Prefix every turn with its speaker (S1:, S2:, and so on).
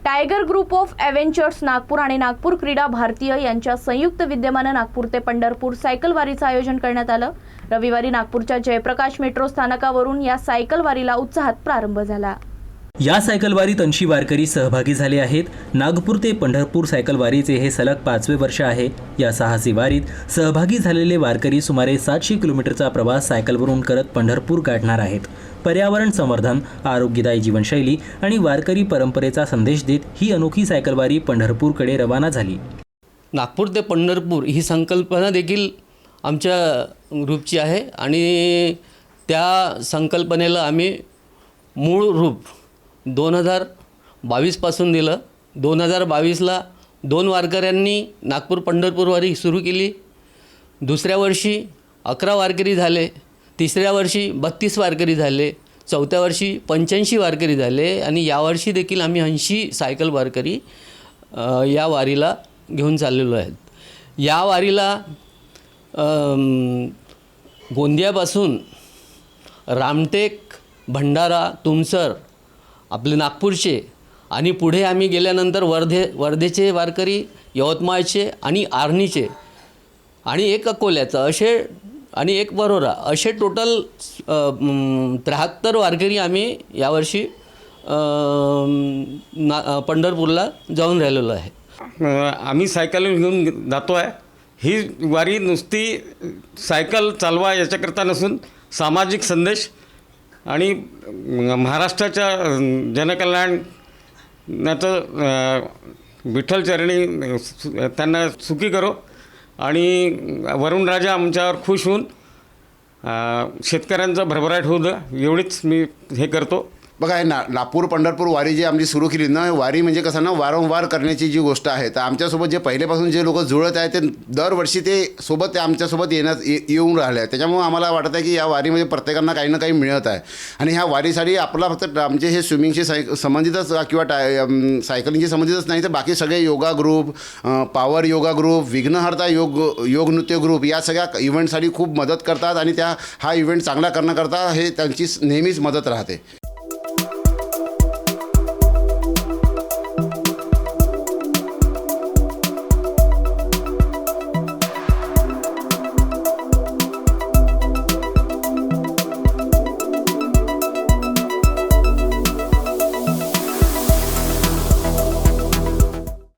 S1: Tiger group of ॲव्हेंचर्स Nagpur आणि नागपूर क्रीडा भारतीय यांच्या संयुक्त विद्यमाने नागपूर ते पंढरपूर सायकल वारीचं आयोजन करण्यात आलं। रविवारी नागपूरच्या जयप्रकाश मेट्रो स्थानकावरून या सायकल वारीला उत्साहात प्रारंभ झाला।
S2: या सायकल वारीत 80 वारकरी सहभागी झाले आहेत। नागपूर ते पंढरपूर सायकल वारीचे हे सलग 5वे वर्ष आहे। या साहसी वारीत सहभागी झालेले वारकरी सुमारे 700 किलोमीटरचा प्रवास सायकलवरून करत पंढरपूर गाठणार आहेत। पर्यावरण संवर्धन, आरोग्यदायी जीवनशैली आणि वारकरी परंपरेचा संदेश देत ही अनोखी सायकल वारी पंढरपूरकडे रवाना झाली।
S3: नागपूर ते पंढरपूर ही संकल्पना देखील आमच्या ग्रुपची आहे आणि त्या संकल्पनेला आम्ही मूळ रूप 2022 पासून दिलं। 2022ला 2 वारकऱ्यांनी नागपूर पंढरपूर वारी सुरू केली। दुसऱ्या वर्षी 11 वारकरी झाले, तिसऱ्या वर्षी 32 वारकरी झाले, चौथ्या वर्षी 85 वारकरी झाले आणि यावर्षी देखील आम्ही 80 सायकल वारकरी या वारीला घेऊन चाललेलो आहेत। या वारीला गोंदियापासून रामटेक, भंडारा, तुमसर आपले नागपूरचे आणि पुढे आम्ही गेल्यानंतर वर्धेचे वारकरी, यवतमाळचे आणि आर्णीचे आणि एक अकोल्याचं असे आणि एक बरोरा असे टोटल 73 वारकरी आम्ही यावर्षी पंढरपूरला जाऊन राहिलेलो आहे।
S4: आम्ही सायकल घेऊन जातो आहे। ही वारी नुसती सायकल चालवा याच्याकरता नसून सामाजिक संदेश आणि महाराष्ट्राच्या जनकल्याणाचं विठ्ठलचरणी त्यांना सुखी करो आणि वरुण राजा आमच्यावर खुश होऊन शेतकऱ्यांचं भरभराट होऊ द्या, एवढीच मी हे करतो।
S5: बघा, नागपूर पंढरपूर वारी जी आमची सुरू केली ना, वारी म्हणजे कसं ना वारंवार करण्याची जी गोष्ट आहे। तर आमच्यासोबत जे पहिलेपासून जे लोक जुळत आहेत ते दरवर्षी ते आमच्यासोबत येऊन राहिले आहेत। त्याच्यामुळे आम्हाला वाटत आहे की या वारीमध्ये प्रत्येकांना काही ना काही मिळत आहे आणि ह्या वारीसाठी आपला फक्त आमचे हे स्विमिंगशी संबंधितच किंवा सायकलिंगशी संबंधितच नाही तर बाकी सगळे yoga group, power yoga group, विघ्नहर्ता योग नृत्य ग्रुप या सगळ्या इव्हेंटसाठी खूप मदत करतात आणि हा इव्हेंट चांगला करण्याकरता हे त्यांची नेहमीच मदत राहते।